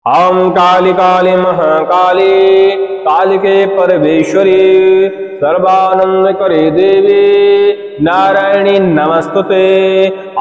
हम काली काली महाकाली कालिके परमेश्वरी सर्वानंद करे देवी नारायणी नमस्तुते।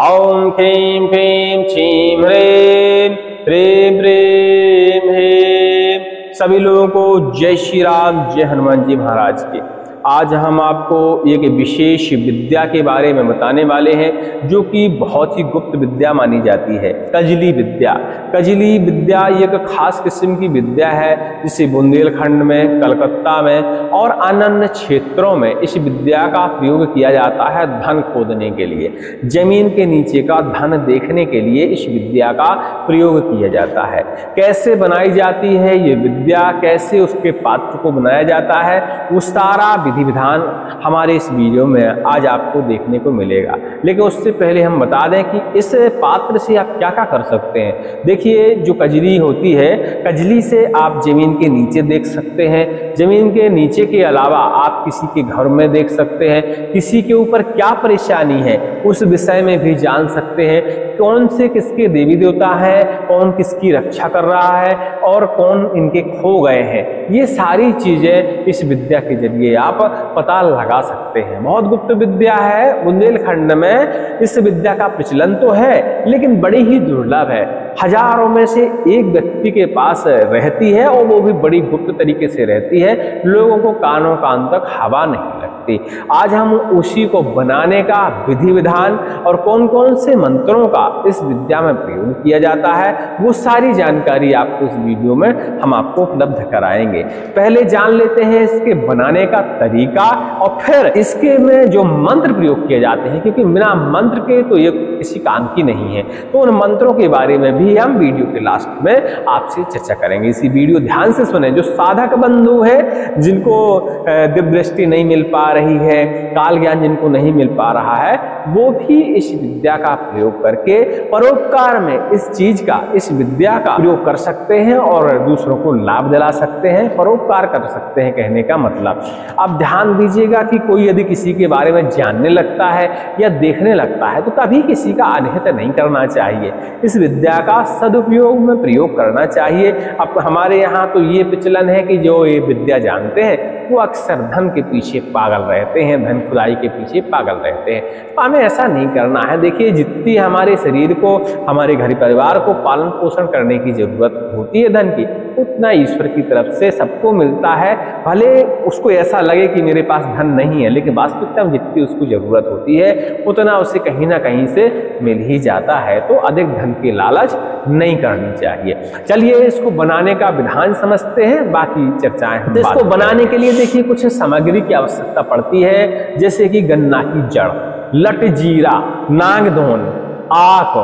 ओम ह्रीं क्लीं छीं ह्रीं ह्रीं ह्रीं ह्रीं। सभी लोगों को जय श्री राम, जय हनुमान जी महाराज की। आज हम आपको एक विशेष विद्या के बारे में बताने वाले हैं जो कि बहुत ही गुप्त विद्या मानी जाती है, कजली विद्या। कजली विद्या एक खास किस्म की विद्या है जिसे बुंदेलखंड में, कलकत्ता में और अन्य क्षेत्रों में इस विद्या का प्रयोग किया जाता है धन खोदने के लिए। जमीन के नीचे का धन देखने के लिए इस विद्या का प्रयोग किया जाता है। कैसे बनाई जाती है ये विद्या, कैसे उसके पात्र को बनाया जाता है, वो सारा विधि विधान हमारे इस वीडियो में आज आपको देखने को मिलेगा। लेकिन उससे पहले हम बता दें कि इस पात्र से आप क्या क्या कर सकते हैं। देखिए, जो कजली होती है, कजली से आप जमीन के नीचे देख सकते हैं। जमीन के नीचे के अलावा आप किसी के घर में देख सकते हैं। किसी के ऊपर क्या परेशानी है उस विषय में भी जान सकते हैं। कौन से किसके देवी देवता है, कौन किसकी रक्षा कर रहा है और कौन इनके खो गए हैं, ये सारी चीजें इस विद्या के जरिए आप पता लगा सकते हैं। बहुत गुप्त विद्या है। बुंदेलखंड में इस विद्या का प्रचलन तो है लेकिन बड़ी ही दुर्लभ है। हजारों में से एक व्यक्ति के पास रहती है और वो भी बड़ी गुप्त तरीके से रहती है। लोगों को कानों कान तक हवा नहीं लगती। आज हम उसी को बनाने का विधि विधान और कौन कौन से मंत्रों का इस विद्या में प्रयोग किया जाता है वो सारी जानकारी आपको इस वीडियो में हम आपको उपलब्ध कराएंगे। पहले जान लेते हैं इसके बनाने का तरीका और फिर इसके में जो मंत्र प्रयोग किए जाते हैं, क्योंकि बिना मंत्र के तो ये किसी काम की नहीं है। तो उन मंत्रों के बारे में भी हम वीडियो के लास्ट में आपसे चर्चा करेंगे। इसी वीडियो ध्यान से सुने। जो साधक बंधु है, जिनको दिव्य दृष्टि नहीं मिल पा रही है, काल ज्ञान जिनको नहीं मिल पा रहा है, वो भी इस विद्या का प्रयोग करके परोपकार में इस चीज का, इस विद्या का प्रयोग कर सकते हैं और दूसरों को लाभ दिला सकते हैं, परोपकार कर सकते हैं। कहने का मतलब अब ध्यान दीजिएगा कि कोई यदि किसी के बारे में जानने लगता है या देखने लगता है तो कभी किसी का अनहित नहीं करना चाहिए। इस विद्या का सदुपयोग में प्रयोग करना चाहिए। अब हमारे यहाँ तो ये प्रचलन है कि जो ये विद्या जानते हैं वो अक्सर धन के पीछे पागल रहते हैं, धन खुदाई के पीछे पागल रहते हैं। तो हमें ऐसा नहीं करना है। देखिए, जितनी हमारे शरीर को, हमारे घर परिवार को पालन पोषण करने की जरूरत होती है धन की, उतना ईश्वर की तरफ से सबको मिलता है। भले उसको ऐसा लगे कि मेरे पास धन नहीं है, लेकिन वास्तविकता में जितनी उसको जरूरत होती है उतना उसे कहीं ना कहीं से मिल ही जाता है। तो अधिक धन की लालच नहीं करनी चाहिए। चलिए इसको बनाने का विधान समझते हैं, बाकी चर्चाएं हम इसको बनाने के लिए देखिए कुछ सामग्री की आवश्यकता पड़ती है, जैसे कि गन्ना की जड़, लट जीरा, नागधोन, आक,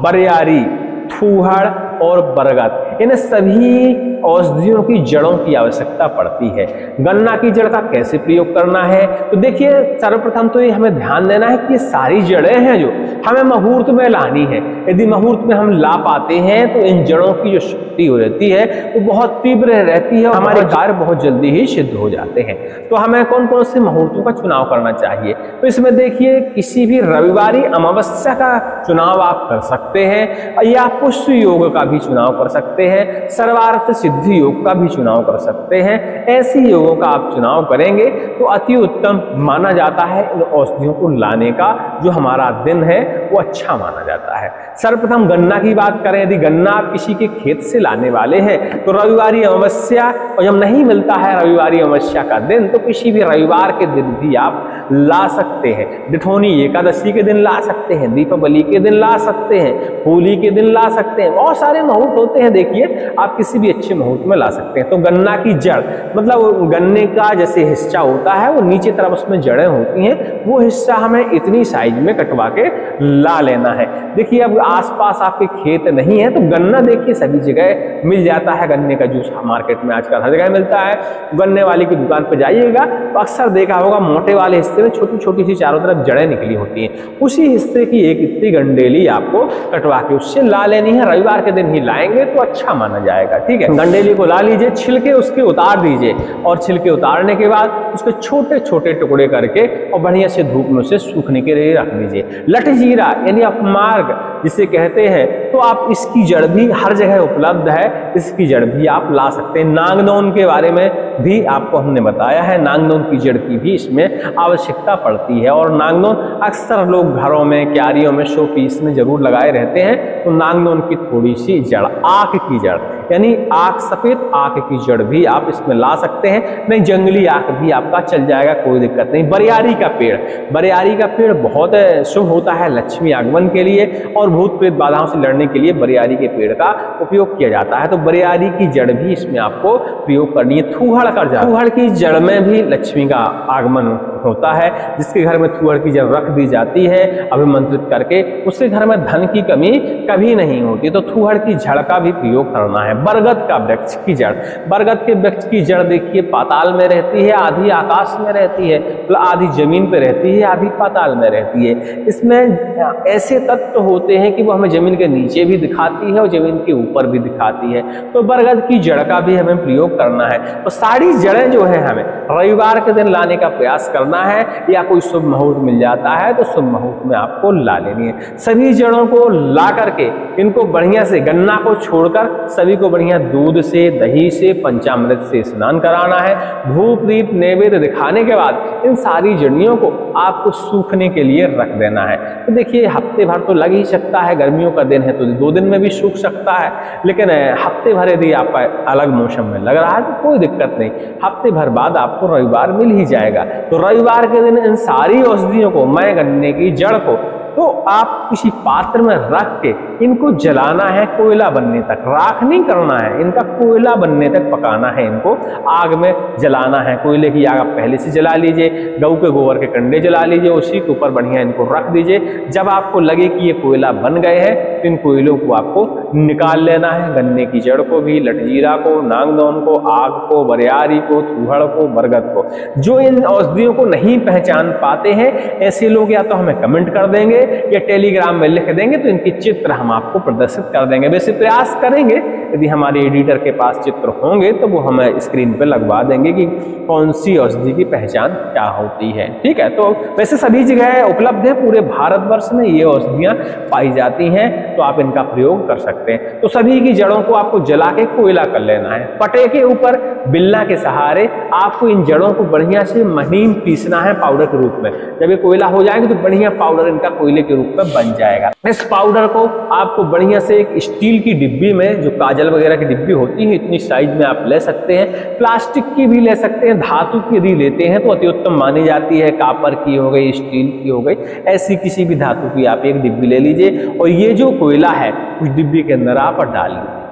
बरियारी, थूहड़ और बरगद, इन सभी औषधियों की जड़ों की आवश्यकता पड़ती है। गन्ना की जड़ का कैसे प्रयोग करना है, तो देखिए सर्वप्रथम तो ये हमें ध्यान देना है कि ये सारी जड़ें हैं जो हमें मुहूर्त में लानी है। यदि मुहूर्त में हम ला पाते हैं तो इन जड़ों की जो शक्ति हो रहती है वो बहुत तीव्र रहती है और हमारे कार्य बहुत जल्दी ही सिद्ध हो जाते हैं। तो हमें कौन कौन से मुहूर्तों का चुनाव करना चाहिए, तो इसमें देखिए किसी भी रविवारी अमावस्या का चुनाव आप कर सकते हैं या पुष्य योग का भी चुनाव कर सकते हैं, सर्वार्थ सिद्धि योग का भी चुनाव कर सकते हैं। ऐसे योगों का आप चुनाव करेंगे तो अति उत्तम माना जाता है। इन औषधियों को लाने का जो हमारा दिन है वो अच्छा माना जाता है। सर्वप्रथम गन्ना की बात करें, यदि गन्ना आप किसी के खेत से लाने वाले हैं तो रविवारी अमावस्या, और जब नहीं मिलता है रविवारी अमावस्या का दिन तो किसी भी रविवार के दिन भी आप ला सकते हैं। डिठोनी एकादशी के दिन ला सकते हैं, दीपावली के दिन ला सकते हैं, होली के दिन ला सकते हैं। बहुत सारे मुहूर्त होते हैं, देखिए आप किसी भी अच्छे मुहूर्त में ला सकते हैं। तो गन्ना की जड़ मतलब गन्ने का जैसे हिस्सा होता है वो नीचे तरफ उसमें जड़ें होती हैं, वो हिस्सा हमें इतनी साइज में कटवा के ला लेना है। देखिए अब आसपास आपके खेत नहीं है तो गन्ना देखिए सभी जगह मिल जाता है। गन्ने का जूस मार्केट में आजकल हर जगह मिलता है। गन्ने वाले की दुकान पर जाइएगा तो अक्सर देखा होगा मोटे वाले हिस्से हिस्से में छोटी छोटी सी चारों तरफ जड़ें निकली होती हैं, उसी हिस्से की एक इतनी गंडेली आपको कटवा के उससे ला लेनी है। रविवार के दिन ही लाएंगे तो अच्छा माना जाएगा। ठीक है, गंडेली को ला लीजिए, छिलके उसके उतार दीजिए और छिलके उतारने के बाद उसके छोटे छोटे टुकड़े करके और बढ़िया से धूप में उसे सूखने के लिए रख दीजिए। लठजीरा यानी अपमार्ग जिसे कहते हैं, तो आप इसकी जड़ भी हर जगह उपलब्ध है, इसकी जड़ भी आप ला सकते हैं। नागनौन के बारे में भी आपको हमने बताया है, नागनौन की जड़ की भी इसमें आवश्यकता पड़ती है। और नागनौन अक्सर लोग घरों में, क्यारियों में, शो पीस में जरूर लगाए रहते हैं। तो नागनौन की थोड़ी सी जड़, आक की जड़ यानी आक, सफेद आक की जड़ भी आप इसमें ला सकते हैं। नहीं, जंगली आक भी आपका चल जाएगा, कोई दिक्कत नहीं। बरियारी का पेड़, बरियारी का पेड़ बहुत शुभ होता है लक्ष्मी आगमन के लिए और भूत प्रेत बाधाओं से लड़ने के लिए बरियारी के पेड़ का उपयोग किया जाता है। तो बरियारी की जड़ भी इसमें आपको प्रयोग करनी है। थूहड़ का जड़, थूहड़ की जड़ में भी लक्ष्मी का आगमन होता है। जिसके घर में थूहड़ की जड़ रख दी जाती है अभिमंत्रित करके, उसके घर में धन की कमी कभी नहीं होती। तो थूहड़ की जड़ का भी प्रयोग करना है। बरगद का वृक्ष की जड़, बरगद के वृक्ष की जड़ देखिए पाताल में रहती है, आधी आकाश में रहती है, मतलब आधी जमीन पे रहती है, आधी पाताल में रहती है। इसमें ऐसे तत्व होते हैं कि वो हमें जमीन के नीचे भी दिखाती है और जमीन के ऊपर भी दिखाती है। तो बरगद की जड़ का भी हमें प्रयोग करना है। तो सारी जड़ें जो है हमें रविवार के दिन लाने का प्रयास करना है, या कोई शुभ मुहूर्त मिल जाता है तो शुभ मुहूर्त में आपको ला लेनी है। सभी जड़ों को ला करके इनको बढ़िया से, गन्ना को छोड़कर सभी को बढ़िया दूध से, दही से, पंचामृत से स्नान कराना है। धूप दीप नैवेद्य दिखाने के बाद इन सारी जड़ियों को आपको सूखने के लिए रख देना है। तो देखिए हफ्ते भर तो लग ही सकता है, गर्मियों का दिन है तो 2 दिन में भी सूख सकता है, लेकिन हफ्ते भर यदि आपका अलग मौसम में लग रहा है तो कोई दिक्कत नहीं, हफ्ते भर बाद आपको रविवार मिल ही जाएगा। तो रविवार के दिन इन सारी औषधियों को, मैं गन्ने की जड़ को, तो आप किसी पात्र में रख के इनको जलाना है कोयला बनने तक, राख नहीं करना है, इनका कोयला बनने तक पकाना है, इनको आग में जलाना है। कोयले की आग आप पहले से जला लीजिए, गऊ के गोबर के कंडे जला लीजिए, उसी के ऊपर बढ़िया इनको रख दीजिए। जब आपको लगे कि ये कोयला बन गए हैं तो इन कोयलों को आपको निकाल लेना है। गन्ने की जड़ को भी, लठजीरा को, नागनौन को, आग को, बरियारी को, थूहड़ को, बरगद को। जो इन औषधियों को नहीं पहचान पाते हैं ऐसे लोग या तो हमें कमेंट कर देंगे या टेलीग्राम में लिख देंगे, तो इनकी चित्र हम आपको प्रदर्शित कर देंगे। वैसे प्रयास करेंगे, यदि हमारे एडिटर के पास चित्र होंगे तो वो हमें स्क्रीन पे लगवा देंगे कि कौन सी औषधि की पहचान क्या होती है। ठीक है, तो वैसे सभी जगह उपलब्ध है, पूरे भारतवर्ष में ये औषधियां पाई जाती हैं, तो आप इनका प्रयोग कर सकते हैं। तो सभी की जड़ों को आपको जला के कोयला कर लेना है। पटे के ऊपर बिल्ला के सहारे आपको इन जड़ों को बढ़िया से महीन पीसना है पाउडर के रूप में। जब ये कोयला हो जाएगा तो बढ़िया पाउडर इनका कोयले के रूप में बन जाएगा। इस पाउडर को आपको बढ़िया से एक स्टील की डिब्बी में, जो काजल वगैरह की डिब्बी होती है, इतनी साइज में आप ले सकते हैं, प्लास्टिक की भी ले सकते हैं, धातु की यदि लेते हैं तो अति उत्तम मानी जाती है, कॉपर की हो गई, स्टील की हो गई, ऐसी किसी भी धातु की आप एक डिब्बी ले लीजिए और ये जो कोयला है उस डिब्बी के अंदर आप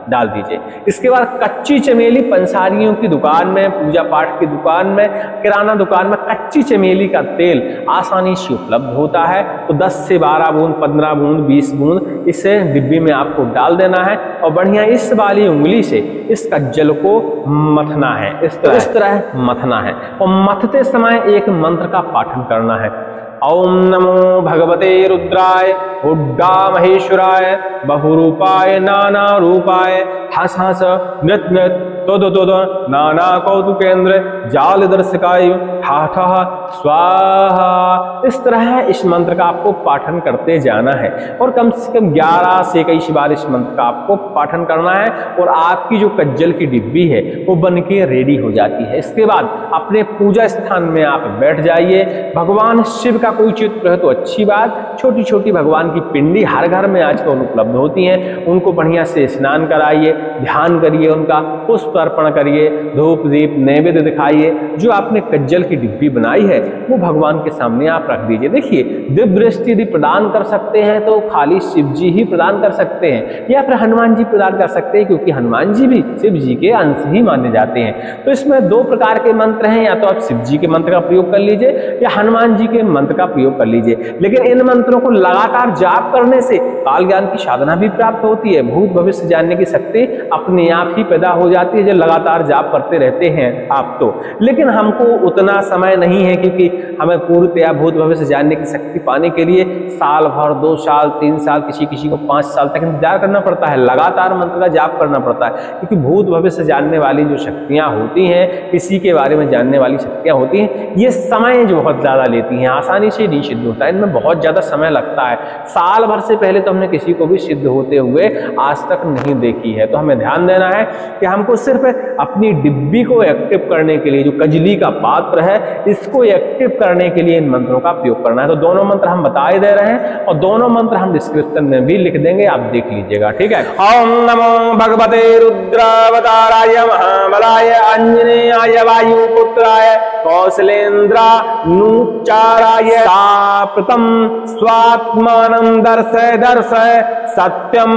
डाल दीजिए। इसके बाद कच्ची चमेली पंसारियों की दुकान में, पूजा पाठ की दुकान में, किराना दुकान में कच्ची चमेली का तेल आसानी से उपलब्ध होता है। तो 10 से 12 बूंद, 15 बूंद, 20 बूंद इसे डिब्बी में आपको डाल देना है और बढ़िया इस वाली उंगली से इस कज्जल को मथना है, इस तरह मथना है। और मथते समय एक मंत्र का पाठन करना है। ओम नमो भगवते रुद्राय हुड्डा महेश्वराय बहुरूपाय नाना रूपाय हस हस नृत नृत तोद तोद नाना कौतुकेन्द्र जाल दर्शकाय ठा ठा स्वाहा। इस तरह इस मंत्र का आपको पाठन करते जाना है और कम से कम 11 से 21 बार इस मंत्र का आपको पाठन करना है और आपकी जो कज्जल की डिब्बी है वो बन के रेडी हो जाती है। इसके बाद अपने पूजा स्थान में आप बैठ जाइए। भगवान शिव का कोई चित्र है तो अच्छी बात, छोटी छोटी भगवान की पिंडी हर घर में आजकल उपलब्ध होती हैं, उनको बढ़िया से स्नान कराइए, ध्यान करिए, उनका पुष्प अर्पण करिए, धूप दीप नैवेद्य दिखाइए। जो आपने कज्जल की डिब्बी बनाई है वो भगवान के सामने आप रख दीजिए। देखिए दिव्य दृष्टि यदि प्रदान कर सकते हैं तो खाली शिव जी ही प्रदान कर सकते हैं या फिर हनुमान जी प्रदान कर सकते हैं, क्योंकि हनुमान जी भी शिव जी के अंश ही माने जाते हैं। तो इसमें 2 प्रकार के मंत्र हैं, या तो आप शिव जी के मंत्र का प्रयोग कर लीजिए या हनुमान जी के मंत्र का प्रयोग कर लीजिए। लेकिन इन मंत्रों को लगातार जाप करने से काल ज्ञान की साधना भी प्राप्त होती है, भूत भविष्य जानने की शक्ति अपने आप ही पैदा हो जाती है। लीजिए लगातार जाप करते रहते हैं आप तो, लेकिन हमको उतना समय नहीं है, क्योंकि हमें पूर्णतया भूत भविष्य जानने की शक्ति पाने के लिए साल भर, 2 साल, 3 साल, किसी को 5 साल तक इंतजार करना पड़ता है, लगातार मंत्र का जाप करना पड़ता है। क्योंकि भूत भविष्य जानने वाली जो शक्तियां होती हैं, किसी के बारे में जानने वाली शक्तियां होती हैं, ये समय जो बहुत ज़्यादा लेती हैं, आसानी से नहीं सिद्ध होता है, इनमें बहुत ज़्यादा समय लगता है। साल भर से पहले तो हमने किसी को भी सिद्ध होते हुए आज तक नहीं देखी है। तो हमें ध्यान देना है कि हमको सिर्फ अपनी डिब्बी को एक्टिव करने के लिए, जो कजली का पात्र है, इसको एक्टिव करने के लिए इन मंत्रों का प्रयोग करना है। तो दोनों मंत्र हम बता ही दे रहे हैं और दोनों मंत्र हम डिस्क्रिप्शन में भी लिख देंगे, आप देख लीजिएगा, ठीक है। ओम नमो भगवते रुद्रावताराय महाबलाय आंजनेयाय वायुपुत्राय कौशलेन्द्रानुचाराय साप्रतं स्वात्मानं दर्शय दर्शय सत्यं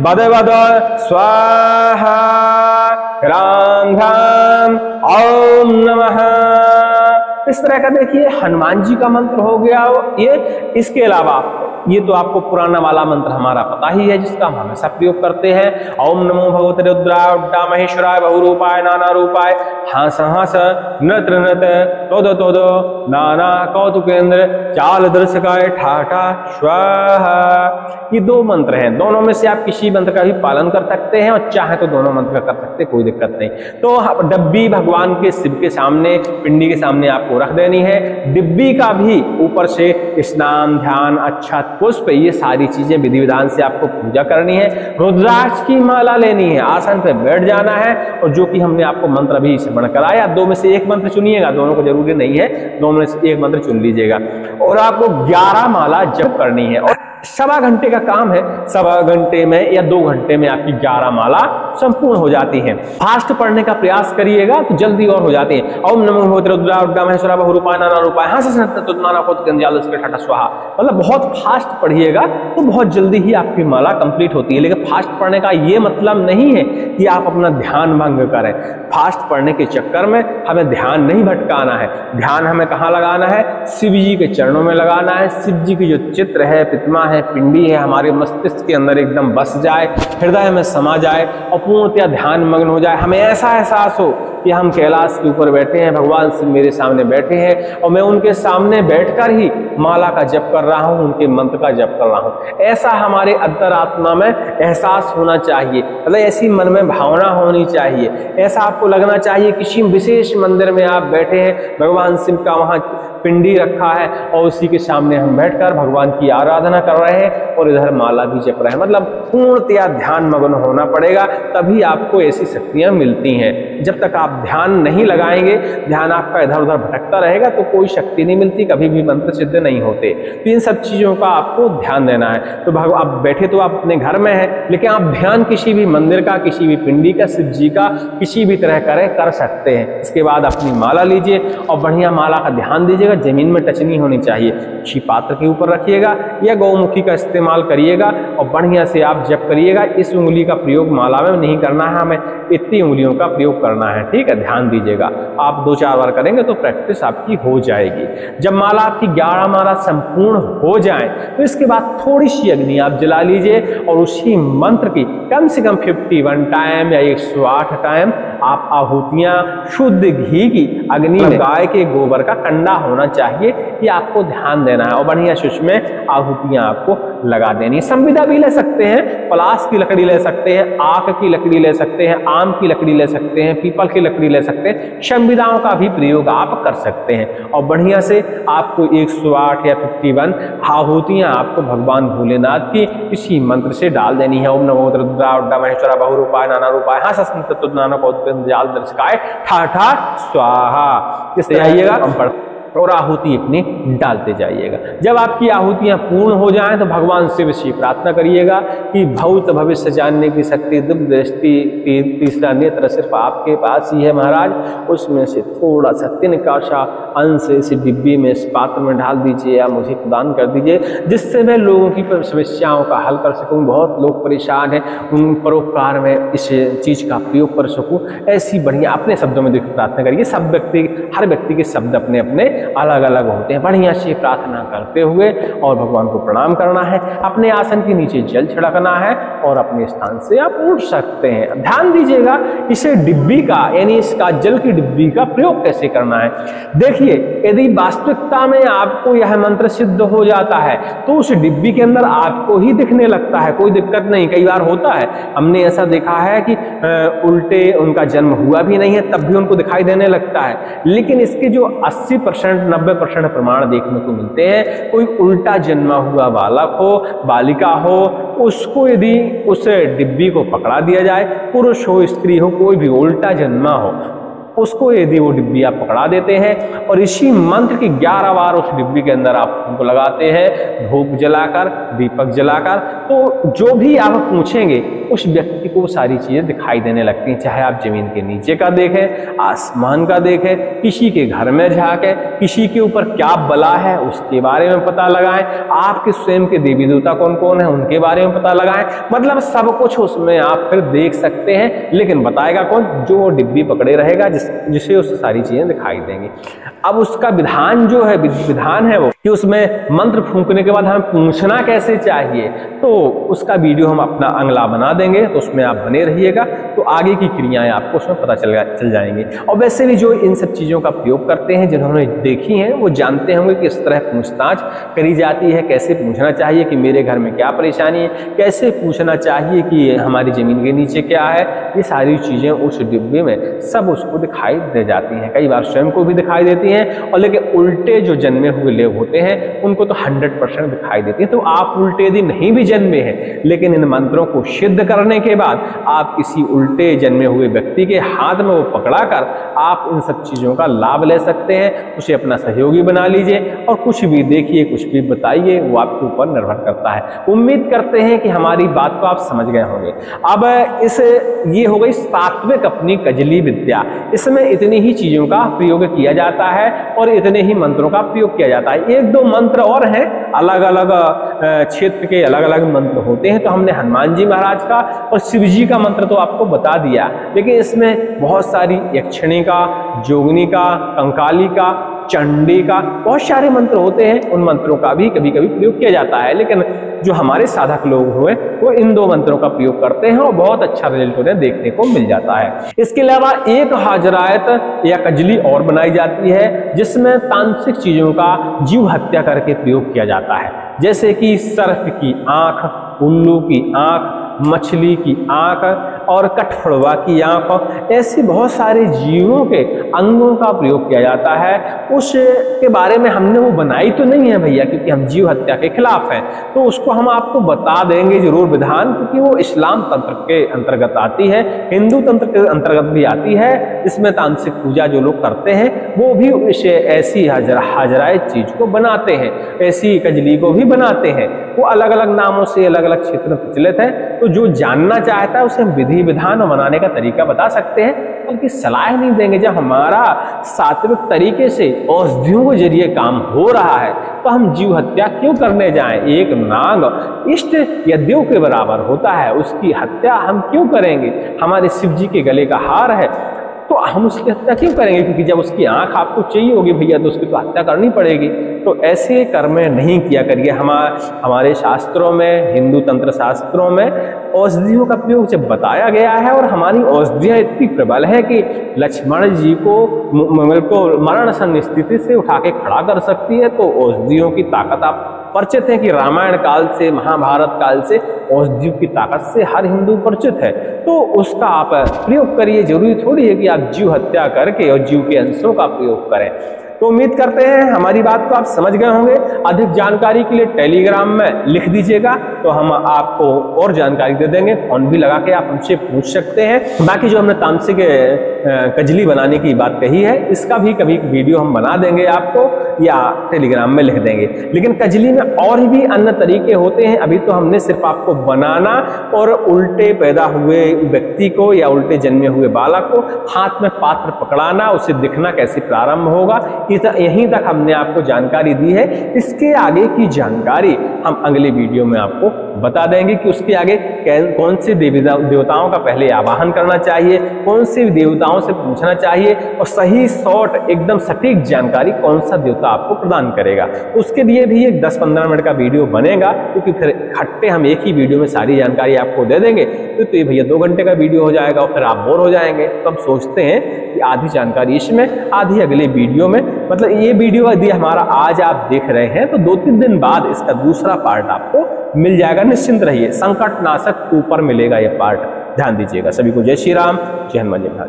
वद वद स्वाहा राम ओम नमः। इस तरह का देखिए हनुमान जी का मंत्र हो गया ये। इसके अलावा ये तो आपको पुराना वाला मंत्र हमारा पता ही है, जिसका हम हमेशा प्रयोग करते हैं। ओम नमो भगवते रुद्राय महेश्वराय बहुरूपाय नाना रूपाय हास हास नृत्य नृत्य तोद तोद नाना कौतुकेन्द्र चाल दर्शकाय ठाठा स्वाहा। ये 2 मंत्र हैं, दोनों में से आप किसी मंत्र का भी पालन कर सकते हैं और चाहे तो दोनों मंत्र का कर सकते हैं, कोई दिक्कत नहीं। तो डब्बी भगवान के शिव के सामने, पिंडी के सामने आपको रख देनी है। डिब्बी का भी ऊपर से स्नान, ध्यान, अच्छा पुष्प, ये सारी चीजें विधि विधान से आपको पूजा करनी है। रुद्राक्ष की माला लेनी है, आसन पे बैठ जाना है और जो कि हमने आपको मंत्र अभी श्रवण कराया, 2 में से 1 मंत्र चुनिएगा, दोनों को जरूरी नहीं है, 2 में से 1 मंत्र चुन लीजिएगा। और आपको 11 माला जप करनी है और 1.25 घंटे का काम है। 1.25 घंटे में या 2 घंटे में आपकी 11 माला संपूर्ण हो जाती है। फास्ट पढ़ने का प्रयास करिएगा तो जल्दी और हो जाती है। ओम नमो भगवते रुद्राय महेश्वराय बहुरूपाय नाना रूपाय स्वाहा। मतलब बहुत फास्ट पढ़िएगा तो बहुत जल्दी ही आपकी माला कंप्लीट होती है। लेकिन फास्ट पढ़ने का ये मतलब नहीं है कि आप अपना ध्यान भंग करें। फास्ट पढ़ने के चक्कर में हमें ध्यान नहीं भटकाना है। ध्यान हमें कहाँ लगाना है? शिव जी के चरणों में लगाना है। शिव जी की जो चित्र है, प्रतिमा है, पिंडी है, हमारे मस्तिष्क के अंदर एकदम बस जाए, हृदय में समा जाए और पूर्णतया ध्यान मग्न हो जाए। हमें ऐसा एहसास हो कि हम कैलाश के ऊपर बैठे हैं, भगवान शिव मेरे सामने बैठे हैं और मैं उनके सामने बैठकर ही माला का जप कर रहा हूं, उनके मंत्र का जप कर रहा हूं। ऐसा हमारे अंतरात्मा में एहसास होना चाहिए, मतलब ऐसी मन में भावना होनी चाहिए। ऐसा आपको लगना चाहिए किसी विशेष मंदिर में आप बैठे हैं, भगवान शिव का वहां पिंडी रखा है और उसी के सामने हम बैठकर भगवान की आराधना कर रहे हैं और इधर माला भी जप रहे हैं। मतलब पूर्णतया ध्यान मग्न होना पड़ेगा, तभी आपको ऐसी शक्तियां मिलती हैं। जब तक आप ध्यान नहीं लगाएंगे, ध्यान आपका इधर उधर भटकता रहेगा तो कोई शक्ति नहीं मिलती, कभी भी मंत्र सिद्ध नहीं होते। तो इन सब चीजों का आपको ध्यान देना है। तो आप बैठे तो आप अपने घर में हैं, लेकिन आप ध्यान किसी भी मंदिर का, किसी भी पिंडी का, शिव जी का किसी भी तरह कर सकते हैं। इसके बाद अपनी माला लीजिए और बढ़िया माला का ध्यान दीजिएगा। जमीन में टच नहीं होनी चाहिए, किसी पात्र के ऊपर रखिएगा या गौमुखी का इस्तेमाल करिएगा और बढ़िया से आप जप करिएगा। इस उंगली का प्रयोग माला में नहीं करना है, हमें इतनी उंगलियों का प्रयोग करना है, ठीक है। ध्यान दीजिएगा, आप 2-4 बार करेंगे तो प्रैक्टिस आपकी हो जाएगी। जब माला आपकी 11 माला संपूर्ण हो जाए तो इसके बाद थोड़ी सी अग्नि आप जला लीजिए और उसी मंत्र की कम से कम 51 टाइम या 108 टाइम आप आहुतियां शुद्ध घी की अग्नि में, गाय के गोबर का कंडा होना चाहिए, ये आपको ध्यान देना है और बढ़िया शुष्क में आहुतियां आपको लगा देनी। संविदा भी ले सकते हैं, पलाश की लकड़ी ले सकते हैं, आक की लकड़ी ले सकते हैं, आम की लकड़ी ले सकते हैं, पीपल की लकड़ी ले सकते हैं। संविदाओं का भी प्रयोग आप कर सकते हैं और बढ़िया से आपको 108 या 51 आहुतियां आपको भगवान भोलेनाथ की इसी मंत्र से डाल देनी है। ओम नमो रुद्राय महेश्वराय बहुरूपाय नाना रूपाय नाना जाल दर्शकाय ठाठा स्वाहा। इस तरह आइएगा और आहुति अपनी डालते जाइएगा। जब आपकी आहुतियां पूर्ण हो जाएं तो भगवान शिव से प्रार्थना करिएगा कि भूत भविष्य जानने की शक्ति, दिव्य दृष्टि, तीसरा नेत्र सिर्फ आपके पास ही है महाराज, उसमें से थोड़ा सा तिनका सा अंश इस डिब्बी में, इस पात्र में डाल दीजिए या मुझे प्रदान कर दीजिए, जिससे मैं लोगों की समस्याओं का हल कर सकूं। बहुत लोग परेशान हैं, उन परोपकार में इस चीज का प्रयोग कर सकूं। ऐसी बढ़िया अपने शब्दों में देखिए प्रार्थना करिए। सब व्यक्ति, हर व्यक्ति के शब्द अपने अपने अलग अलग होते हैं। बढ़िया से प्रार्थना करते हुए और भगवान को प्रणाम करना है, अपने आसन के नीचे जल छिड़कना है और अपने स्थान से आप उठ सकते हैं। ध्यान दीजिएगा इसे डिब्बी का यानी इसका जल की डिब्बी का प्रयोग कैसे करना है। देखिए, यदि वास्तविकता में आपको यह मंत्र सिद्ध हो जाता है तो उस डिब्बी के अंदर आपको ही दिखने लगता है, कोई दिक्कत नहीं। कई बार होता है, हमने ऐसा देखा है कि उल्टे उनका जन्म हुआ भी नहीं है तब भी उनको दिखाई देने लगता है, लेकिन इसके जो 80% 90% प्रमाण देखने को मिलते हैं। कोई उल्टा जन्मा हुआ बालक हो, बालिका हो, उसको यदि उस डिब्बी को पकड़ा दिया जाए, पुरुष हो स्त्री हो कोई भी उल्टा जन्मा हो, उसको यदि वो डिब्बी आप पकड़ा देते हैं और इसी मंत्र की 11 बार उस डिब्बी के अंदर आप उनको लगाते हैं, धूप जलाकर, दीपक जलाकर, तो जो भी आप पूछेंगे उस व्यक्ति को सारी चीजें दिखाई देने लगती हैं। चाहे आप जमीन के नीचे का देखें, आसमान का देखें, किसी के घर में झांके, किसी के ऊपर क्या बला है उसके बारे में पता लगाएं, आपके स्वयं के देवी देवता कौन कौन है उनके बारे में पता लगाएं। मतलब सब कुछ उसमें आप फिर देख सकते हैं, लेकिन बताएगा कौन? जो डिब्बी पकड़े रहेगा, जिसे उससे सारी चीजें दिखाई देंगी। अब उसका विधान जो है, विधान है वो कि उसमें मंत्र फूंकने के बाद हमें पूछना कैसे चाहिए, तो उसका वीडियो हम अपना अगला बना देंगे, तो उसमें आप बने रहिएगा, तो आगे की क्रियाएं आपको उसमें पता चल जाएंगी। और वैसे भी जो इन सब चीजों का प्रयोग करते हैं, जिन्होंने देखी हैं वो जानते होंगे कि इस तरह पूछताछ करी जाती है, कैसे पूछना चाहिए कि मेरे घर में क्या परेशानी है, कैसे पूछना चाहिए कि हमारी जमीन के नीचे क्या है। ये सारी चीजें उस डिब्बे में सब उसको दिखाई दे जाती हैं, कई बार स्वयं को भी दिखाई देती हैं, और लेकिन उल्टे जो जन्मे हुए लोग होते हैं उनको तो 100% दिखाई देती है। तो आप उल्टे यदि नहीं भी जन्मे हैं, लेकिन इन मंत्रों को सिद्ध करने के बाद आप किसी उल्टे जन्मे हुए व्यक्ति के हाथ में वो पकड़ाकर आप इन सब चीजों का लाभ ले सकते हैं। उसे अपना सहयोगी बना लीजिए और कुछ भी देखिए, कुछ भी बताइए, वो आपके ऊपर निर्भर करता है। उम्मीद करते हैं कि हमारी बात को आप समझ गए होंगे। अब ये हो गई सात्विक अपनी कजली विद्या, इसमें इतनी ही चीजों का प्रयोग किया जाता है और इतने ही मंत्रों का प्रयोग किया जाता है। एक दो मंत्र और हैं, अलग अलग क्षेत्र के अलग अलग मंत्र होते हैं। तो हमने हनुमान जी महाराज का और शिव जी का मंत्र तो आपको बता दिया, लेकिन इसमें बहुत सारी यक्षिणी का, जोगनी का, कंकाली का, चंडी का बहुत सारे मंत्र होते हैं। उन मंत्रों का भी कभी कभी प्रयोग किया जाता है, लेकिन जो हमारे साधक लोग हुए वो इन दो मंत्रों का प्रयोग करते हैं और बहुत अच्छा रिजल्ट उन्हें देखने को मिल जाता है। इसके अलावा एक हाजरायत या कजली और बनाई जाती है, जिसमें तांत्रिक चीजों का जीव हत्या करके प्रयोग किया जाता है, जैसे कि सर्प की आंख, उल्लू की आंख, मछली की आंख और कठफड़वा की आंख, ऐसे बहुत सारे जीवों के अंगों का प्रयोग किया जाता है। उसके बारे में हमने वो बनाई तो नहीं है भैया, क्योंकि हम जीव हत्या के खिलाफ हैं, तो उसको हम आपको बता देंगे जरूर विधान, क्योंकि वो इस्लाम तंत्र के अंतर्गत आती है, हिंदू तंत्र के अंतर्गत भी आती है। इसमें तांत्रिक पूजा जो लोग करते हैं वो भी इसे ऐसी हाजराए चीज को बनाते हैं, ऐसी कजली को भी बनाते हैं। वो अलग अलग नामों से अलग अलग क्षेत्र में प्रचलित है। तो जो जानना चाहता है उसे हम विधि विधान और बनाने का तरीका बता सकते हैं, बल्कि सलाह नहीं देंगे। जब हमारा सात्विक तरीके से औषधियों के जरिए काम हो रहा है तो हम जीव हत्या क्यों करने जाएं? एक नाग इष्ट या देव के बराबर होता है, उसकी हत्या हम क्यों करेंगे? हमारे शिव जी के गले का हार है तो हम उसकी हत्या क्यों करेंगे? क्योंकि जब उसकी आंख आपको चाहिए होगी भैया तो उसकी तो हत्या करनी पड़ेगी। तो ऐसे कर्म नहीं किया करिए। हमारे शास्त्रों में, हिंदू तंत्र शास्त्रों में औषधियों का प्रयोग जब बताया गया है और हमारी औषधियाँ इतनी प्रबल है कि लक्ष्मण जी को मरण सन स्थिति से उठा के खड़ा कर सकती है। तो औषधियों की ताकत आप परिचित है कि रामायण काल से, महाभारत काल से औषधियों की ताकत से हर हिंदू परिचित है, तो उसका आप प्रयोग करिए। जरूरी थोड़ी है कि आप जीव हत्या करके और जीव के अंशों का प्रयोग करें। तो उम्मीद करते हैं हमारी बात को आप समझ गए होंगे। अधिक जानकारी के लिए टेलीग्राम में लिख दीजिएगा तो हम आपको और जानकारी दे देंगे। फोन भी लगा के आप हमसे पूछ सकते हैं। बाकी जो हमने तांत्रिक कजली बनाने की बात कही है, इसका भी कभी वीडियो हम बना देंगे आपको। या टेलीग्राम में लिख देंगे। लेकिन कजली में और भी अन्य तरीके होते हैं। अभी तो हमने सिर्फ आपको बनाना और उल्टे पैदा हुए व्यक्ति को या उल्टे जन्मे हुए बालक को हाथ में पात्र पकड़ाना, उसे दिखना कैसे प्रारंभ होगा, यहीं तक हमने आपको जानकारी दी है। इसके आगे की जानकारी हम अगले वीडियो में आपको बता देंगे कि उसके आगे कौन से देवताओं का पहले आवाहन करना चाहिए, कौन से देवताओं से पूछना चाहिए और सही शॉर्ट एकदम सटीक जानकारी कौन सा देवता आपको प्रदान करेगा। उसके लिए भी एक 10-15 मिनट का वीडियो बनेगा, क्योंकि फिर खट्टे हम एक ही वीडियो में सारी जानकारी आपको दे देंगे तो ये भैया 2 घंटे का वीडियो हो जाएगा और फिर आप बोर हो जाएंगे। तो हम सोचते हैं कि आधी जानकारी इसमें, आधी अगले वीडियो में। मतलब ये वीडियो यदि हमारा आज आप देख रहे हैं तो 2-3 दिन बाद इसका दूसरा पार्ट आपको मिल जाएगा। निश्चिंत रहिए, संकटनाशक ऊपर मिलेगा ये पार्ट, ध्यान दीजिएगा। सभी को जय श्री राम, जय हनुमान जी महाराज।